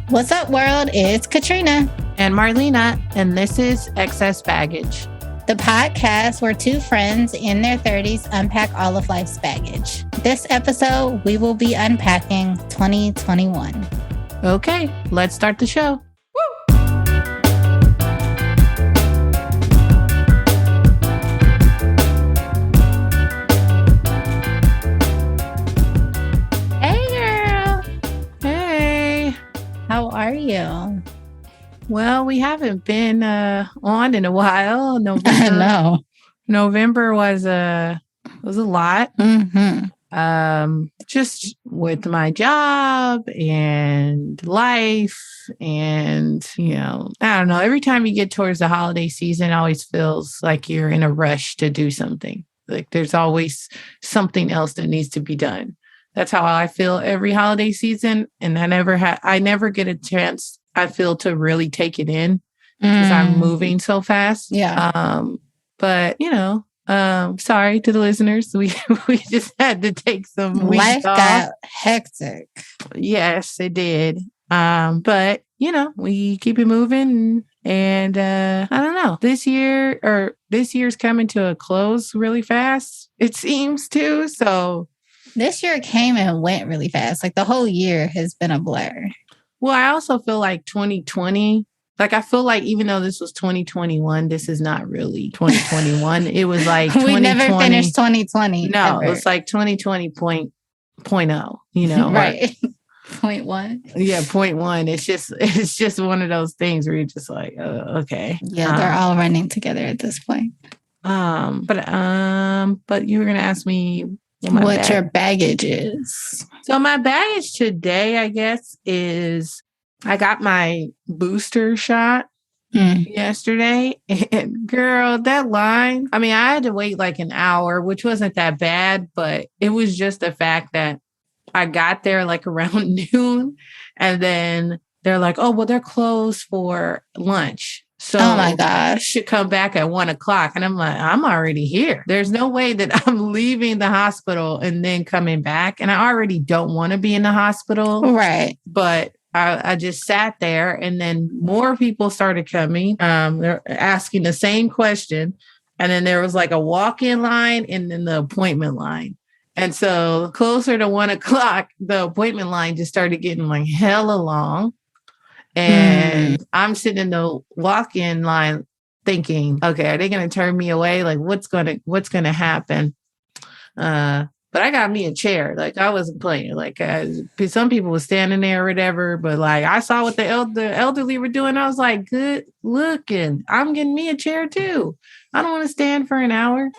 What's up, world? It's Katrina and Marlina, and this is Excess Baggage, the podcast where two friends in their 30s unpack all of life's baggage. This episode, we will be unpacking 2021. Okay, let's start the show. How are you? Well, we haven't been on in a while. I know. November was a lot. Mm-hmm. Just with my job and life, and I don't know. Every time you get towards the holiday season, it always feels like you're in a rush to do something. Like there's always something else that needs to be done. That's how I feel every holiday season. And I never get a chance, I feel, to really take it in because I'm moving so fast. Yeah. But sorry to the listeners. We just had to take some weeks Life off. got hectic. Yes, it did. But we keep it moving, and I don't know. This year's coming to a close really fast, it seems too. So this year came and went really fast. Like the whole year has been a blur. Well, I also feel like 2020, like I feel like even though this was 2021, this is not really 2021. It was like we never finished 2020. No, ever. It's like 2020.0, right. 0.1. Yeah, 0.1. It's just one of those things where you're just like, okay. Yeah, they're all running together at this point. But you were gonna ask me what your baggage is. So my baggage today, I guess, is I got my booster shot yesterday. And girl, that line, I had to wait like an hour, which wasn't that bad, but it was just the fact that I got there like around noon, and then they're like, oh, well, they're closed for lunch. So oh my gosh, should come back at 1:00. And I'm like, I'm already here. There's no way that I'm leaving the hospital and then coming back. And I already don't want to be in the hospital. Right. But I just sat there, and then more people started coming. They're asking the same question. And then there was like a walk-in line and then the appointment line. And so closer to 1:00, the appointment line just started getting like hella long. And I'm sitting in the walk-in line thinking, okay, are they going to turn me away? Like what's going to happen? But I got me a chair. Like I wasn't playing. Like some people were standing there or whatever, but like I saw what the elderly were doing. I was like, good looking. I'm getting me a chair too. I don't want to stand for an hour.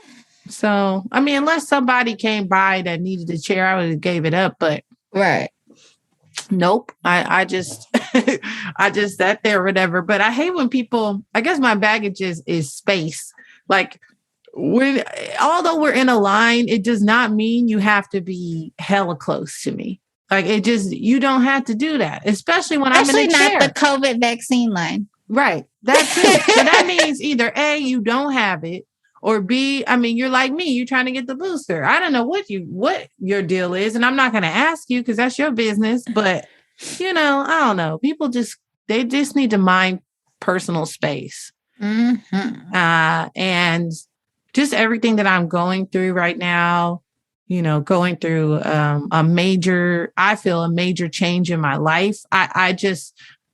So, unless somebody came by that needed a chair, I would have gave it up, but right. Nope. I just I just sat there or whatever. But I hate when people, I guess my baggage is space. Like although we're in a line, it does not mean you have to be hella close to me. Like you don't have to do that, especially when I'm in a chair. Not the COVID vaccine line. Right. That's it. So that means either A, you don't have it, or B, you're like me, you're trying to get the booster. I don't know what your deal is, and I'm not going to ask you because that's your business. But, I don't know. People they just need to mind personal space. Mm-hmm. And just everything that I'm going through right now, going through a major change in my life.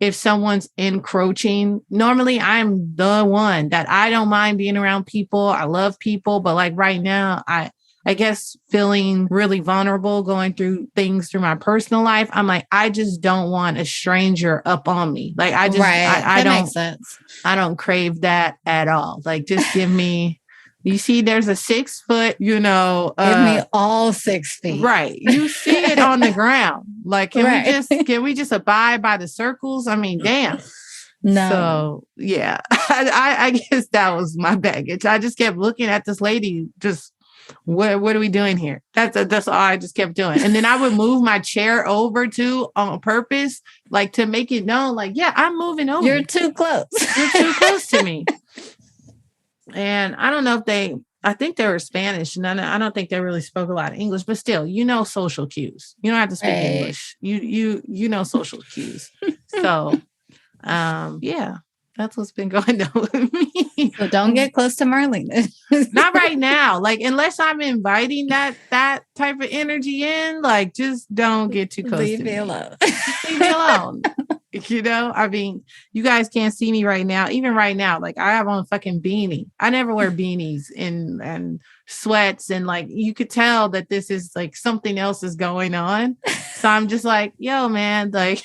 If someone's encroaching, normally I'm the one that I don't mind being around people. I love people. But like right now, I guess feeling really vulnerable, going through things through my personal life. I'm like, I just don't want a stranger up on me. Like I don't, makes sense. I don't crave that at all. Like just give me, you see, there's a 6 foot, give me all 6 feet. Right. You see it on the ground. Like, can we just abide by the circles? Damn. No. So yeah, I guess that was my baggage. I just kept looking at this lady, just what are we doing here? That's all I just kept doing. And then I would move my chair over on purpose, like to make it known, like, yeah, I'm moving over. You're too close. You're too close to me. And I don't know if I think they were Spanish, and I don't think they really spoke a lot of English, but still, social cues. You don't have to speak English. You know social cues. So, yeah, that's what's been going on with me. So don't get close to Marlena. Not right now. Like, unless I'm inviting that type of energy in, like, just don't get too close Leave to me me. alone. Leave me alone. You know, I mean, you guys can't see me right now. Even right now, like, I have on a fucking beanie. I never wear beanies and sweats, and like, you could tell that this is like something else is going on. So I'm just like, yo, man, like,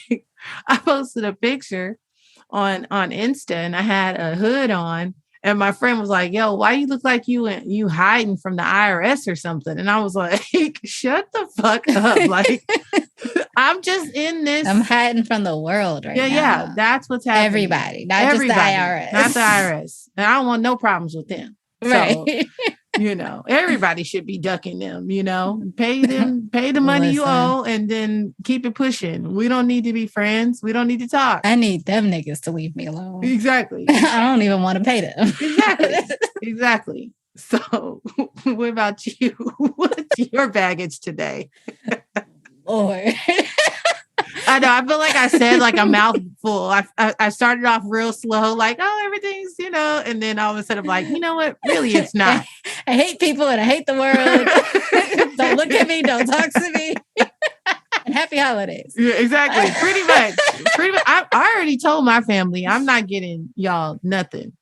I posted a picture on Insta, and I had a hood on. And my friend was like, yo, why you look like you hiding from the IRS or something? And I was like, shut the fuck up. Like, I'm just in this. I'm hiding from the world right now. Yeah, that's what's happening. Everybody, not just the IRS. Not the IRS. And I don't want no problems with them. Right. So, you know, everybody should be ducking them, you know, pay the money you owe, and then keep it pushing. We don't need to be friends. We don't need to talk. I need them niggas to leave me alone. Exactly. I don't even want to pay them. Exactly. So what about you? What's your baggage today? Lord. I know. I feel like I said like a mouthful. I started off real slow, like, oh, everything's, you know, and then all of a sudden I'm like, you know what? Really, it's not. I hate people and I hate the world. Don't look at me. Don't talk to me. And happy holidays. Yeah, exactly. Pretty much. I already told my family I'm not getting y'all nothing.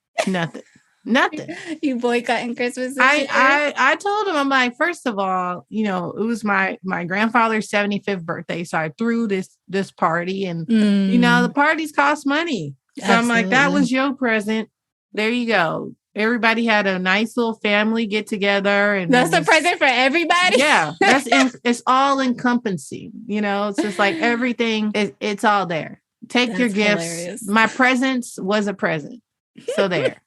You boycotting Christmas? I told him, I'm like, first of all, you know, it was my grandfather's 75th birthday, so I threw this party, and you know, the parties cost money. So Absolutely. I'm like, that was your present. There you go. Everybody had a nice little family get together, and that's the present for everybody. Yeah, it's all encompassing. You know, it's just like everything. It's all there. Take your gifts. Hilarious. My presence was a present. So there.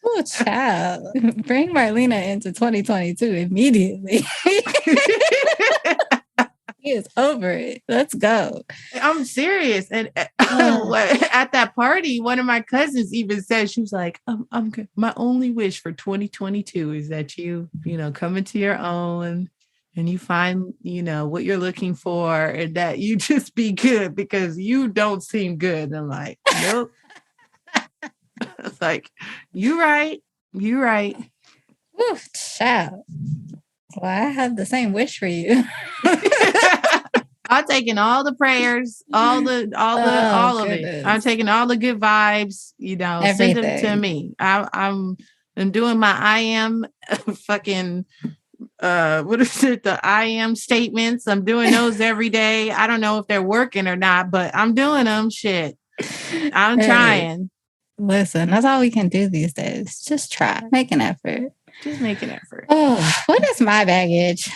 Oh, child. Bring Marlena into 2022 immediately. He is over it. Let's go. I'm serious. And at that party, one of my cousins even said, she was like, I'm good. My only wish for 2022 is that you know, come into your own and you find, you know, what you're looking for, and that you just be good, because you don't seem good. And I'm like, nope. It's like, you right. Ooh, child. Well, I have the same wish for you. I'm taking all the prayers, all of it. I'm taking all the good vibes, you know, Everything. Send them to me. I'm doing my I am fucking what is it? The I am statements. I'm doing those every day. I don't know if they're working or not, but I'm doing them. Shit. I'm trying. Listen, that's all we can do these days. Just try. Make an effort. Just make an effort. Oh, what is my baggage?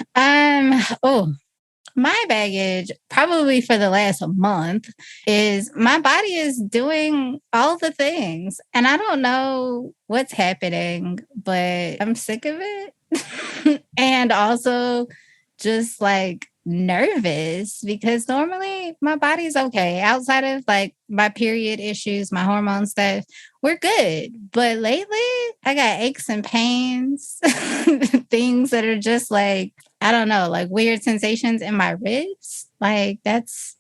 My baggage, probably for the last month, is my body is doing all the things. And I don't know what's happening, but I'm sick of it. And also just like nervous, because normally my body's okay. Outside of like my period issues, my hormone stuff, we're good. But lately I got aches and pains, things that are just like, I don't know, like weird sensations in my ribs. Like that's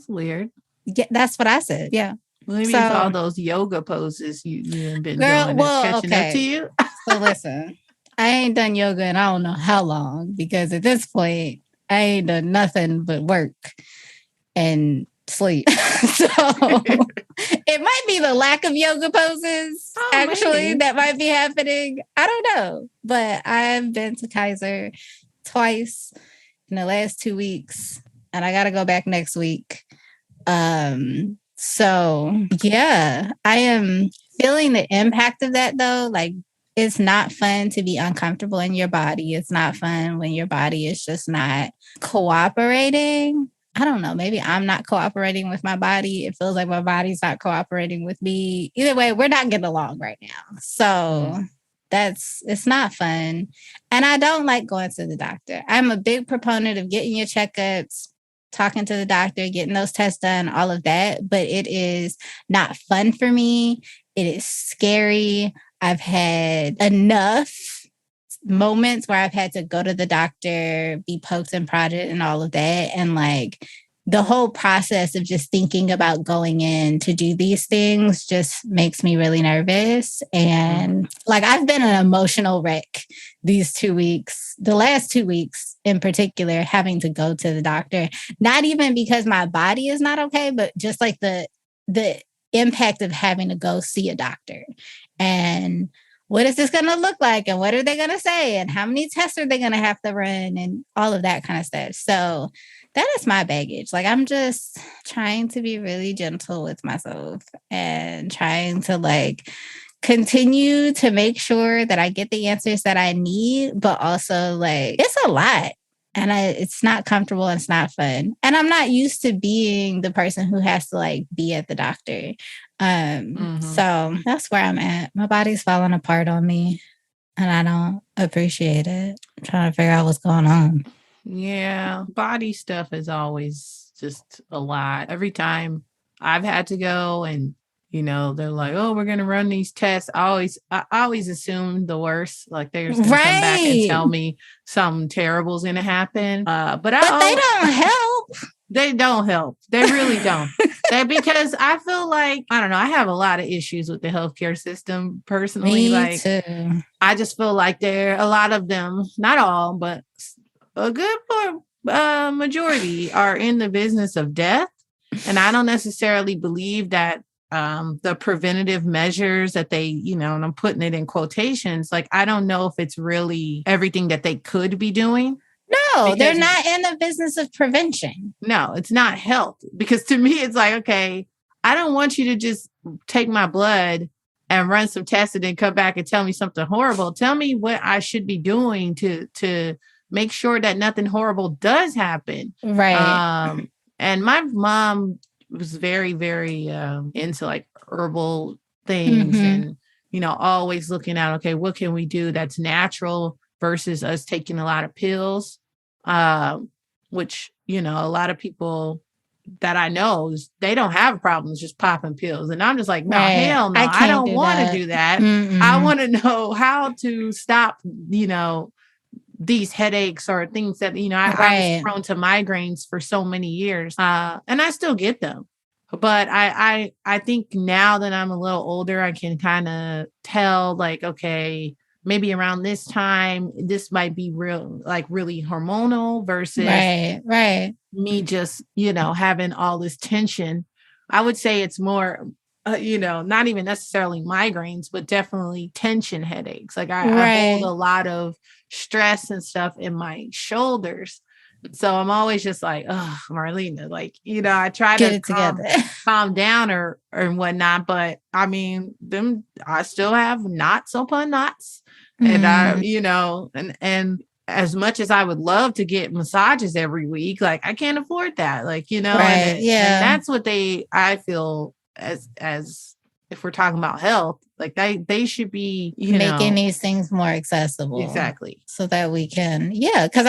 weird. Yeah, that's what I said. Yeah. Maybe it's all those yoga poses you've been doing. Catching up to you. So listen, I ain't done yoga in I don't know how long, because at this point I ain't done nothing but work and sleep. So it might be the lack of yoga poses, maybe. That might be happening. I don't know. But I've been to Kaiser twice in the last 2 weeks, and I got to go back next week. So yeah, I am feeling the impact of that though. Like, it's not fun to be uncomfortable in your body. It's not fun when your body is just not cooperating. I don't know. Maybe I'm not cooperating with my body. It feels like my body's not cooperating with me. Either way, we're not getting along right now. So it's not fun. And I don't like going to the doctor. I'm a big proponent of getting your checkups, talking to the doctor, getting those tests done, all of that. But it is not fun for me. It is scary. I've had enough moments where I've had to go to the doctor, be poked and prodded and all of that. And like, the whole process of just thinking about going in to do these things just makes me really nervous. And like, I've been an emotional wreck these 2 weeks, the last 2 weeks in particular, having to go to the doctor, not even because my body is not okay, but just like the impact of having to go see a doctor. And what is this going to look like? And what are they going to say? And how many tests are they going to have to run? And all of that kind of stuff. So that is my baggage. Like, I'm just trying to be really gentle with myself and trying to like continue to make sure that I get the answers that I need, but also like it's a lot. And it's not comfortable and it's not fun. And I'm not used to being the person who has to like be at the doctor. So that's where I'm at. My body's falling apart on me and I don't appreciate it. I'm trying to figure out what's going on. Yeah, body stuff is always just a lot. Every time I've had to go and they're like, "Oh, we're gonna run these tests." I always assume the worst. Like they're just gonna come back and tell me something terrible is gonna happen. But they don't help. They don't help. They really don't. Because I feel like, I don't know, I have a lot of issues with the healthcare system personally. Me too. I just feel like there a lot of them, not all, but a good majority are in the business of death. And I don't necessarily believe that the preventative measures that they, and I'm putting it in quotations, like, I don't know if it's really everything that they could be doing. No, they're not in the business of prevention. No, it's not health. Because to me, it's like, okay, I don't want you to just take my blood and run some tests and then come back and tell me something horrible. Tell me what I should be doing to make sure that nothing horrible does happen. Right. And my mom was very, very into like herbal things and, always looking at, okay, what can we do that's natural versus us taking a lot of pills, which, a lot of people that I know, they don't have problems just popping pills. And I'm just like, no, hell no, I don't want to do that. I want to know how to stop, these headaches or things that, I was prone to migraines for so many years. And I still get them. But I think now that I'm a little older, I can kind of tell like, okay, maybe around this time, this might be really hormonal versus me just, having all this tension. I would say it's more, not even necessarily migraines, but definitely tension headaches. Like I hold a lot of stress and stuff in my shoulders. So I'm always just like, oh, Marlina, like, I try to calm down or whatnot. But I mean, I still have knots upon knots. And and as much as I would love to get massages every week, like I can't afford that. Like, and that's what I feel as if we're talking about health, like they should be making these things more accessible. Exactly. So that we can, because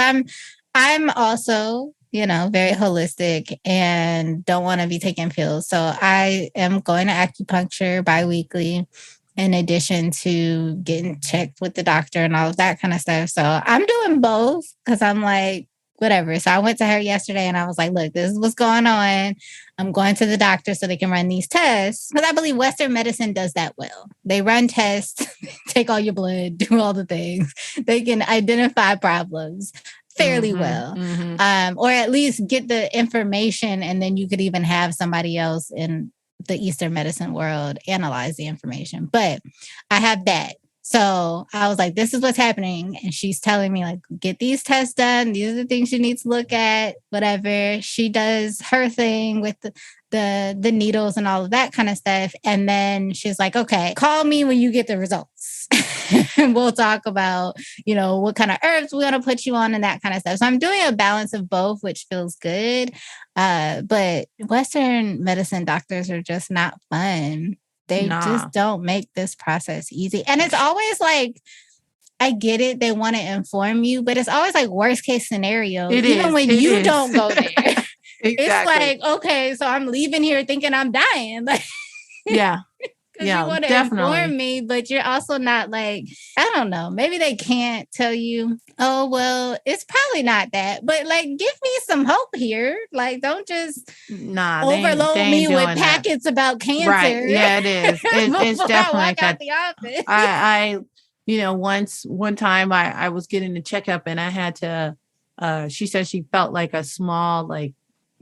I'm also, very holistic and don't want to be taking pills. So I am going to acupuncture biweekly in addition to getting checked with the doctor and all of that kind of stuff. So I'm doing both because I'm like, whatever. So I went to her yesterday and I was like, look, this is what's going on. I'm going to the doctor so they can run these tests. Because I believe Western medicine does that well. They run tests, take all your blood, do all the things. They can identify problems fairly well. Or at least get the information, and then you could even have somebody else in the Eastern medicine world analyze the information. But I have that. So I was like, this is what's happening. And she's telling me, like, get these tests done. These are the things you need to look at, whatever. She does her thing with the needles and all of that kind of stuff. And then she's like, okay, call me when you get the results. And we'll talk about, what kind of herbs we're going to put you on and that kind of stuff. So I'm doing a balance of both, which feels good. But Western medicine doctors are just not fun. They just don't make this process easy. And it's always like, I get it. They want to inform you, but it's always like worst case scenario. Even when you don't go there. Exactly. It's like, okay, so I'm leaving here thinking I'm dying. Yeah. Because you want to inform me, but you're also not like, I don't know, maybe they can't tell you, oh, well, it's probably not that. But like, give me some hope here. Like, don't just overload me with packets about cancer. Right. Yeah, it is. It's definitely I walk out the office. I one time I was getting a checkup and I had to, she said she felt like a small, like,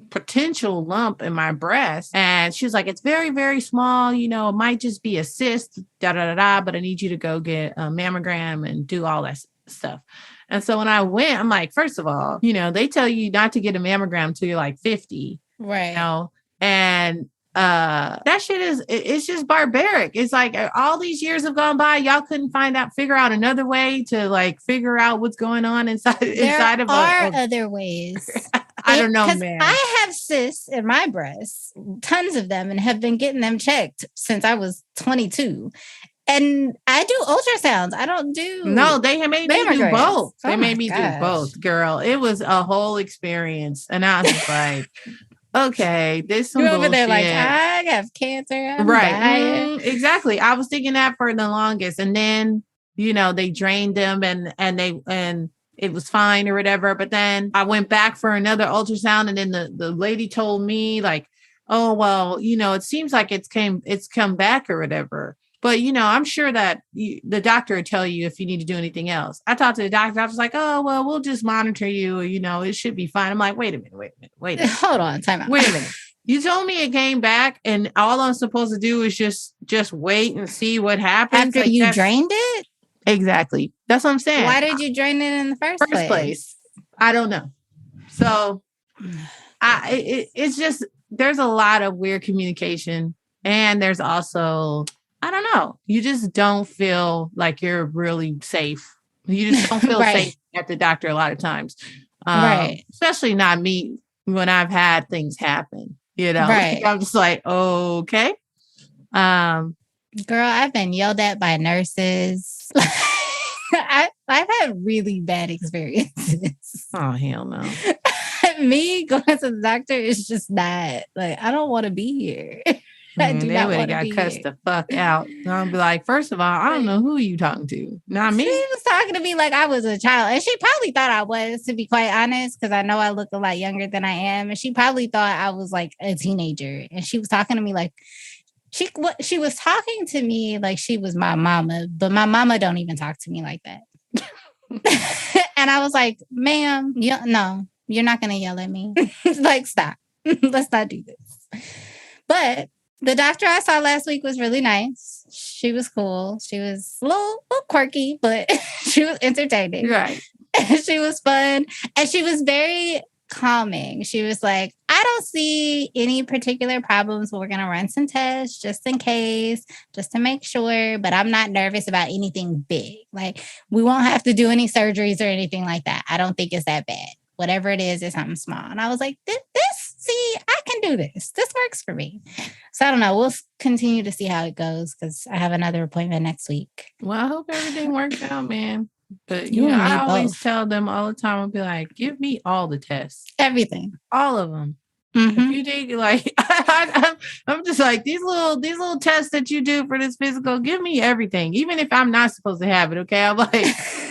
potential lump in my breast, and she was like, it's very, very small, it might just be a cyst, but I need you to go get a mammogram and do all that stuff. And so when I went, I'm like, first of all, they tell you not to get a mammogram until you're like 50, right? And that shit it's just barbaric. It's like all these years have gone by, y'all couldn't figure out another way to like figure out what's going on inside of other ways. I don't know, man. I have cysts in my breasts, tons of them, and have been getting them checked since I was 22. And I do ultrasounds. I don't do. No, they made me do both. They made me do both, girl. It was a whole experience, and I was like, okay, this some bullshit. You're over there like, I have cancer. I'm dying. Exactly. I was thinking that for the longest, and then they drained them, and it was fine or whatever. But then I went back for another ultrasound, and then the lady told me like, oh, well, it seems like it's come back or whatever. But, I'm sure that the doctor will tell you if you need to do anything else. I talked to the doctor. I was like, oh, well, we'll just monitor you. It should be fine. I'm like, wait a minute. Hold on. Time out. Wait a minute. You told me it came back and all I'm supposed to do is just wait and see what happens. After you drained it? Exactly. That's what I'm saying. Why did you drain it in the first place? I don't know. So it's just, there's a lot of weird communication, and there's also, I don't know, you just don't feel like you're really safe. You just don't feel safe at the doctor a lot of times. Right. Especially not me when I've had things happen, Right. I'm just like, okay. Girl, I've been yelled at by nurses. I've had really bad experiences. Oh, hell no. Me going to the doctor is just not, like, I don't want to be here. I do not want to be cussed the fuck out. I'll be like, first of all, I don't know who you talking to. Not me. She was talking to me like I was a child. And she probably thought I was, to be quite honest, because I know I look a lot younger than I am. And she probably thought I was like a teenager. And she was talking to me like, she was talking to me like she was my mama, but my mama don't even talk to me like that. And I was like, ma'am, no, you're not going to yell at me. Like, stop. Let's not do this. But the doctor I saw last week was really nice. She was cool. She was a little quirky, but she was entertaining. Right. She was fun. And she was very calming. She was like, I don't see any particular problems, but we're going to run some tests just in case, just to make sure. But I'm not nervous about anything big. Like, we won't have to do any surgeries or anything like that. I don't think it's that bad. Whatever it is something small. And I was like, see, I can do this. This works for me. So I don't know. We'll continue to see how it goes because I have another appointment next week. Well, I hope everything works out, man. But I always tell them all the time, I'll be like, give me all the tests. Everything. All of them. Mm-hmm. If you think like, I'm just like, these little tests that you do for this physical, give me everything. Even if I'm not supposed to have it, okay? I'm like,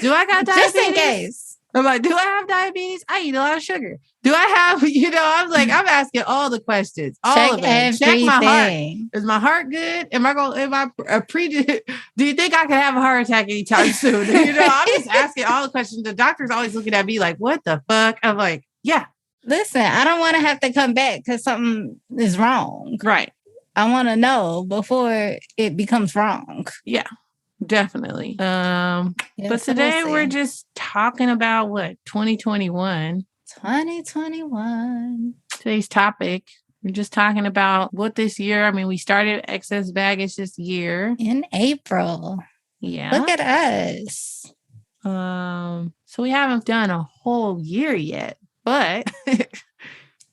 do I got diabetes? Just in case. I'm like, do I have diabetes? I eat a lot of sugar. Do I have, I'm like, I'm asking all the questions. All of them. Check my heart. Is my heart good? Do you think I can have a heart attack anytime soon? I'm just asking all the questions. The doctor's always looking at me like, what the fuck? I'm like, yeah. Listen, I don't want to have to come back because something is wrong. Right. I want to know before it becomes wrong. Yeah. Definitely. But today we're just talking about what 2021. Today's topic. We're just talking about what this year. I mean, we started excess baggage this year in April. Yeah. Look at us. So we haven't done a whole year yet, but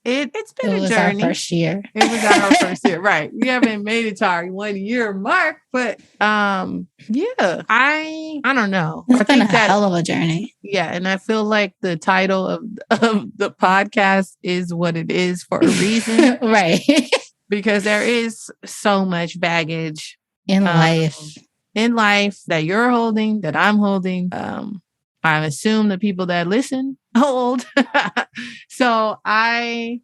it's been a journey. Our first year. It was our first year, right? We haven't made it to our 1 year mark, but yeah, I don't know. It's been a hell of a journey. Yeah, and I feel like the title of the podcast is what it is for a reason, right? Because there is so much baggage in um, life. in life that you're holding, that I'm holding. I assume the people that listen hold. So I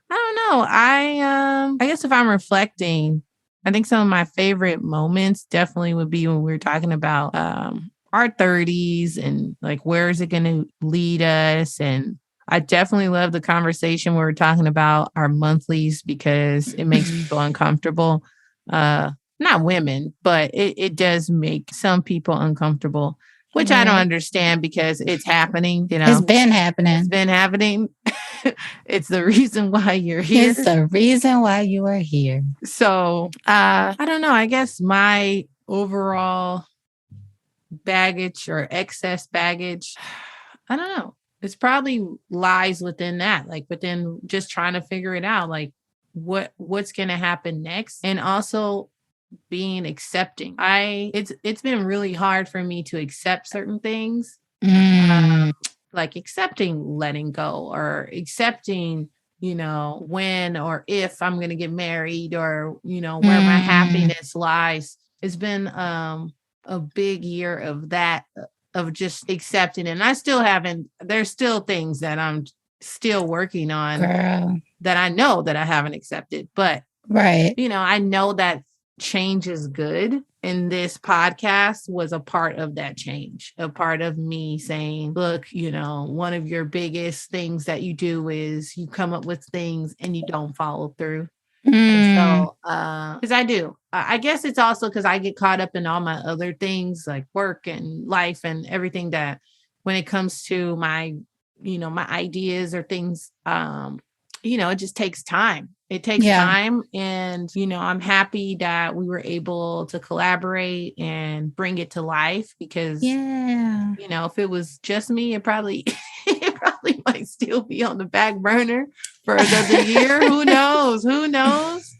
don't know. I guess if I'm reflecting, I think some of my favorite moments definitely would be when we were talking about our 30s and like where is it going to lead us. And I definitely love the conversation where we're talking about our monthlies because it makes people uncomfortable. Not women, but it does make some people uncomfortable, which I don't Right. understand because it's happening, you It's know. been It's happening. been happening. It's the reason why you're here. It's the reason why you are here. So I don't know. I guess my overall baggage or excess baggage, I don't know. It's probably lies within that, like within just trying to figure it out, like what's gonna happen next. And also being accepting. It's been really hard for me to accept certain things. Mm, Like accepting letting go or accepting, when or if I'm going to get married or, where my mm, happiness lies. It's been a big year of that, of just accepting. And I still haven't, there's still things that I'm still working on girl. that I know that I haven't accepted. But Right. I know that change is good. And this podcast was a part of that change, a part of me saying, look, one of your biggest things that you do is you come up with things and you don't follow through. And Mm, so, because I do, I guess it's also because I get caught up in all my other things like work and life and everything that when it comes to my, my ideas or things, it just takes time. It takes yeah. time. And, I'm happy that we were able to collaborate and bring it to life because, Yeah. if it was just me, it probably, it probably might still be on the back burner for another year. Who knows? Who knows?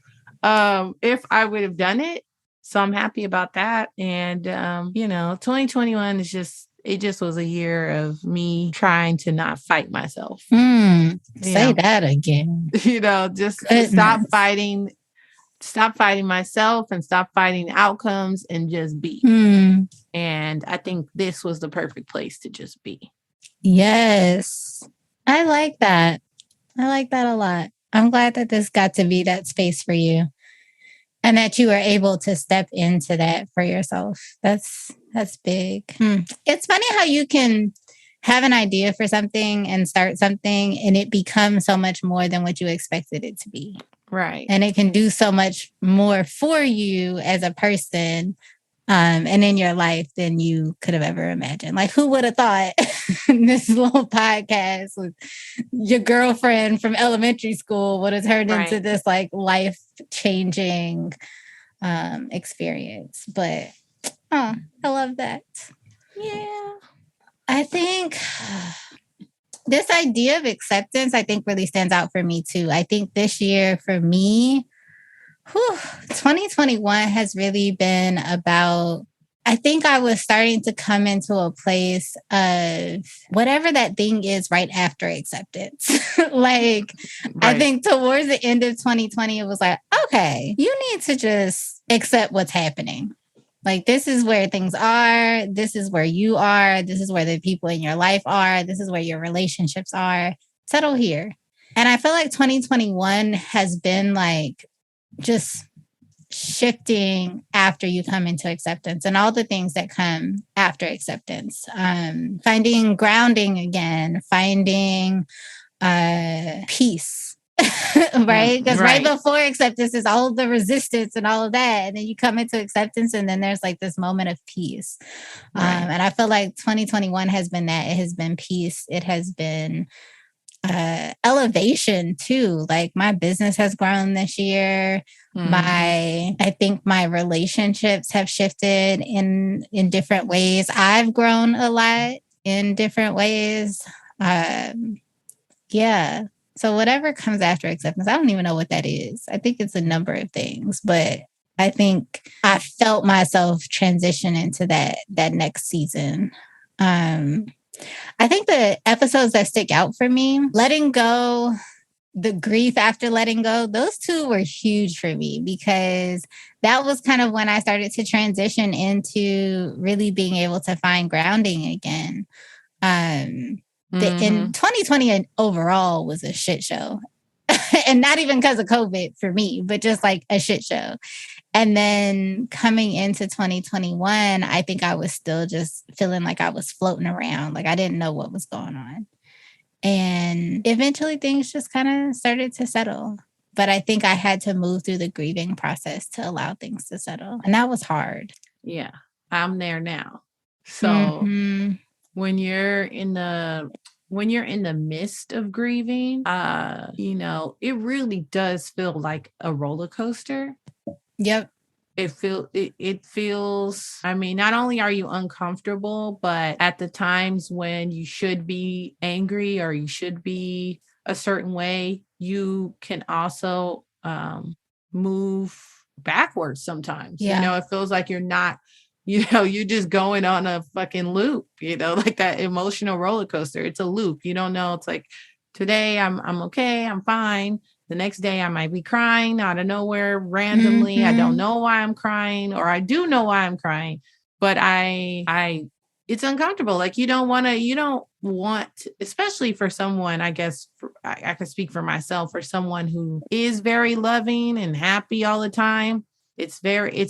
If I would have done it. So I'm happy about that. And 2021 is it just was a year of me trying to not fight myself. Say that again. Just to Goodness. stop fighting myself and stop fighting outcomes and just be. Mm, And I think this was the perfect place to just be. yes. I like that. I like that a lot. I'm glad that this got to be that space for you and that you were able to step into that for yourself. That's big. It's funny how you can have an idea for something and start something and it becomes so much more than what you expected it to be. Right. And it can do so much more for you as a person and in your life than you could have ever imagined. Like, who would have thought this little podcast with your girlfriend from elementary school would have turned into this like life changing experience? But I love that. Yeah. I think this idea of acceptance, I think, really stands out for me too. I think this year for me, 2021 has really been about, I think I was starting to come into a place of whatever that thing is right after acceptance. Like, I think towards the end of 2020, it was like, okay, you need to just accept what's happening. Like, this is where things are. This is where you are. This is where the people in your life are. This is where your relationships are. Settle here. And I feel like 2021 has been like, just shifting after you come into acceptance and all the things that come after acceptance. Finding grounding again, finding peace. Right? Because right before acceptance is all the resistance and all of that. And then you come into acceptance and then there's like this moment of peace. And I feel like 2021 has been that. It has been peace. It has been elevation too. Like my business has grown this year. I think my relationships have shifted in different ways. I've grown a lot in different ways. Yeah. So whatever comes after acceptance, I don't even know what that is. I think it's a number of things, but I think I felt myself transition into that next season. I think the episodes that stick out for me, letting go the grief after letting go, those two were huge for me because that was kind of when I started to transition into really being able to find grounding again. In 2020 overall was a shit show. And not even because of COVID for me, but just like a shit show. And then coming into 2021, I think I was still just feeling like I was floating around. Like I didn't know what was going on. And eventually things just kind of started to settle. But I think I had to move through the grieving process to allow things to settle. And that was hard. Yeah, I'm there now. So when you're in the midst of grieving, it really does feel like a roller coaster. Yep. It feels, I mean, not only are you uncomfortable, but at the times when you should be angry or you should be a certain way, you can also move backwards sometimes. Yeah. It feels like you're not, you're just going on a fucking loop, like that emotional roller coaster. It's a loop. You don't know. It's like, today I'm okay, I'm fine. The next day I might be crying out of nowhere randomly. I don't know why I'm crying, or I do know why I'm crying, but it's uncomfortable. Like you don't want, especially for someone, I guess I could speak for myself, for someone who is very loving and happy all the time. It's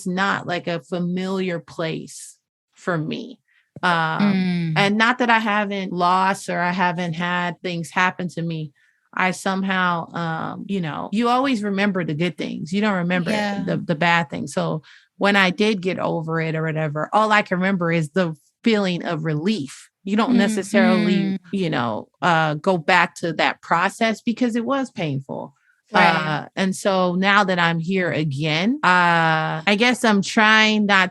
not like a familiar place for me. And not that I haven't lost or I haven't had things happen to me. I somehow, you always remember the good things. You don't remember the bad things. So when I did get over it or whatever, all I can remember is the feeling of relief. You don't necessarily, go back to that process because it was painful. Right. And so now that I'm here again, I guess I'm trying my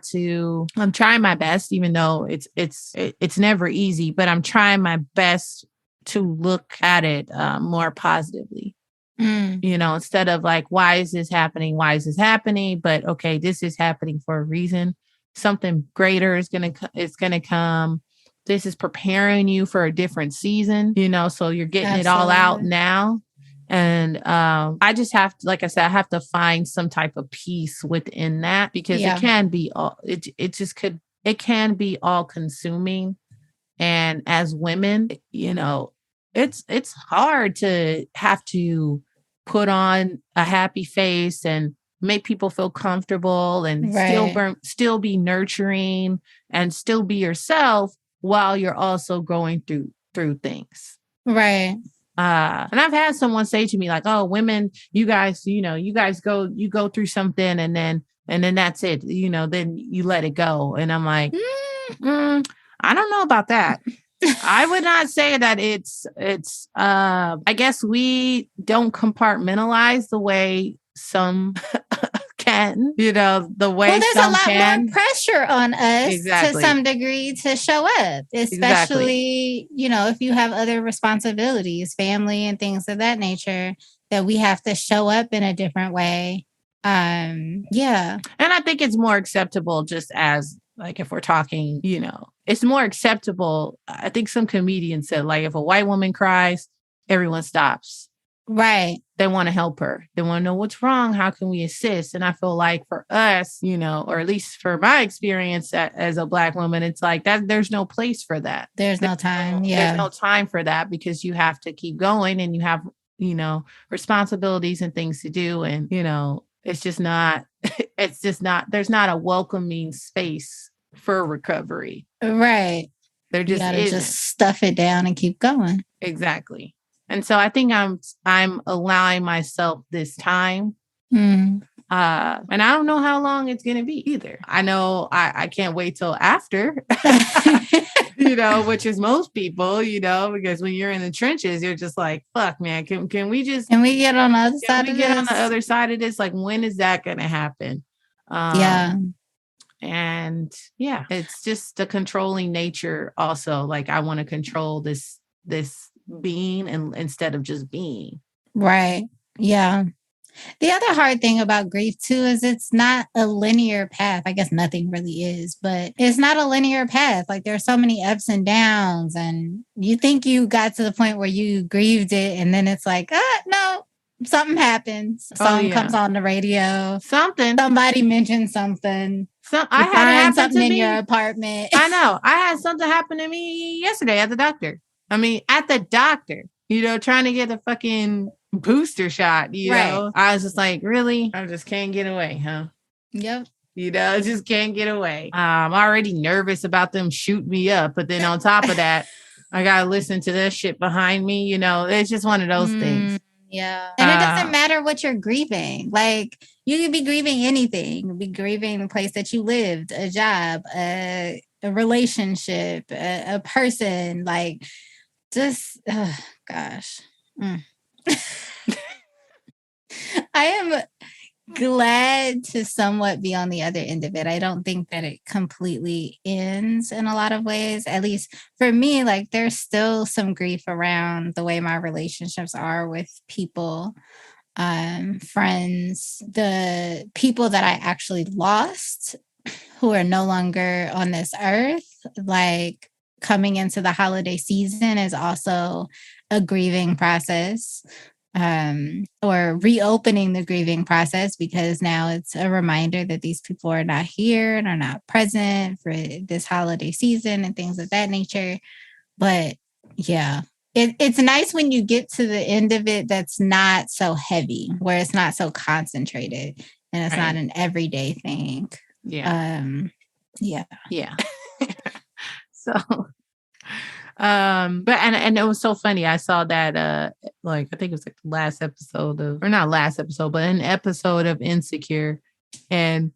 best, even though it's never easy, but I'm trying my best to look at it more positively. Instead of like, why is this happening? Why is this happening? But okay, this is happening for a reason. Something greater is going to come. This is preparing you for a different season, so you're getting it all out now. And I just have to, like I said, I have to find some type of peace within that, because it can be all, it can be all consuming. And as women, it's hard to have to put on a happy face and make people feel comfortable and still be nurturing and still be yourself while you're also going through things. Right. And I've had someone say to me like, oh, women, you guys go through something and then that's it, then you let it go. And I'm like, I don't know about that. I would not say that it's I guess we don't compartmentalize the way some can, the way there's some a lot can. more pressure on us to some degree to show up, especially, if you have other responsibilities, family and things of that nature, that we have to show up in a different way. And I think it's more acceptable, just as like, if we're talking, it's more acceptable. I think some comedians said, like, if a white woman cries, everyone stops. Right. They want to help her. They want to know what's wrong. How can we assist? And I feel like for us, or at least for my experience as a Black woman, it's like that there's no place for that. There's no time. There's no time for that, because you have to keep going and you have, responsibilities and things to do. And, it's just not, there's not a welcoming space for recovery. Right. There just isn't. Just stuff it down and keep going. Exactly. And so I think I'm allowing myself this time. And I don't know how long it's going to be either. I know I can't wait till after, which is most people, because when you're in the trenches, you're just like, fuck, man, can we get on the other side of this? On the other side of this? Like, when is that going to happen? And it's just the controlling nature also. Like, I want to control this being and instead of just being. Right. Yeah. The other hard thing about grief too is it's not a linear path. I guess nothing really is, but it's not a linear path. Like, there's so many ups and downs, and you think you got to the point where you grieved it, and then it's like, no, something happens. A Oh, song yeah. comes on the radio. Something. Somebody mentions something. I had it happen something to in me. your apartment. I know. I had something happen to me yesterday at the doctor. I mean, at the doctor, trying to get a fucking booster shot, Right. I was just like, really? I just can't get away, huh? Yep. Just can't get away. I'm already nervous about them shooting me up. But then on top of that, I got to listen to this shit behind me. It's just one of those things. Yeah. And it doesn't matter what you're grieving. Like, you could be grieving anything. You could be grieving the place that you lived, a job, a relationship, a person. Like, just, gosh. I am glad to somewhat be on the other end of it. I don't think that it completely ends in a lot of ways. At least for me, like, there's still some grief around the way my relationships are with people, friends, the people that I actually lost who are no longer on this earth. Like, coming into the holiday season is also a grieving process. Or reopening the grieving process, because now it's a reminder that these people are not here and are not present for this holiday season and things of that nature. But yeah, it's nice when you get to the end of it that's not so heavy, where it's not so concentrated and it's not an everyday thing. Yeah. Yeah. So but and it was so funny. I saw that like, I think it was like the last episode of, or not last episode, but an episode of Insecure, and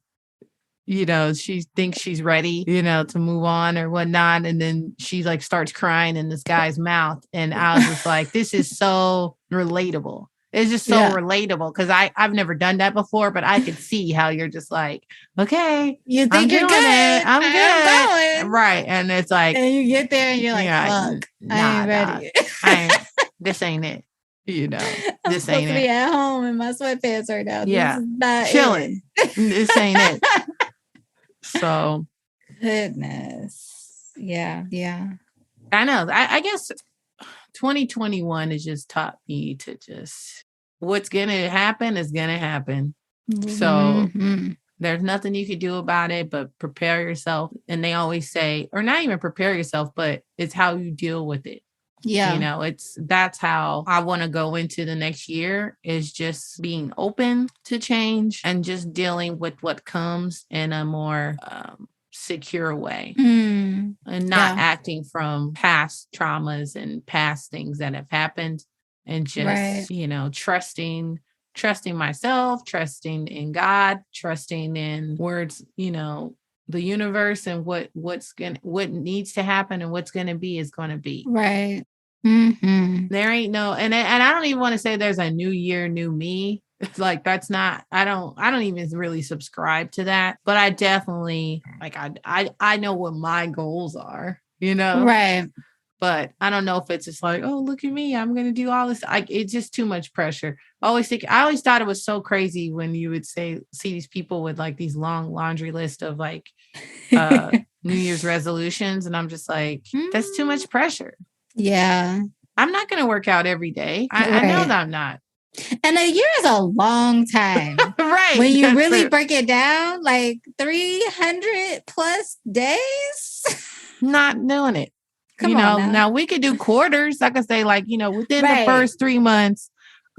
she thinks she's ready, to move on or whatnot, and then she like starts crying in this guy's mouth, and I was just like, this is so relatable. It's just so relatable, because I've never done that before, but I could see how you're just like, okay, you think you're good, I'm good, going. right? And it's like, and you get there and you're like, fuck, I ain't ready. This ain't it. I'm this supposed ain't to be at home in my sweatpants right now. Yeah, this is not chilling. This ain't it. So, goodness, yeah. I know. I guess 2021 has just taught me to just, what's gonna happen is gonna happen. So there's nothing you could do about it but prepare yourself. And they always say, or not even prepare yourself, but it's how you deal with it. Yeah. That's how I want to go into the next year, is just being open to change and just dealing with what comes in a more secure way, and not acting from past traumas and past things that have happened, and just, trusting myself, trusting in God, trusting in words, the universe, and what needs to happen and what's going to be is going to be. Right. There ain't no, and I don't even want to say there's a new year, new me. It's like, that's not, I don't even really subscribe to that, but I definitely, like, I know what my goals are, Right. But I don't know if it's just like, oh, look at me, I'm going to do all this. It's just too much pressure. I always thought it was so crazy when you would see these people with like these long laundry list of like New Year's resolutions. And I'm just like, that's too much pressure. Yeah. I'm not going to work out every day. I know that I'm not. And a year is a long time. Right. When you really break it down, like 300 plus days. Not doing it. Come on now we could do quarters. Like I say, like, within the first 3 months,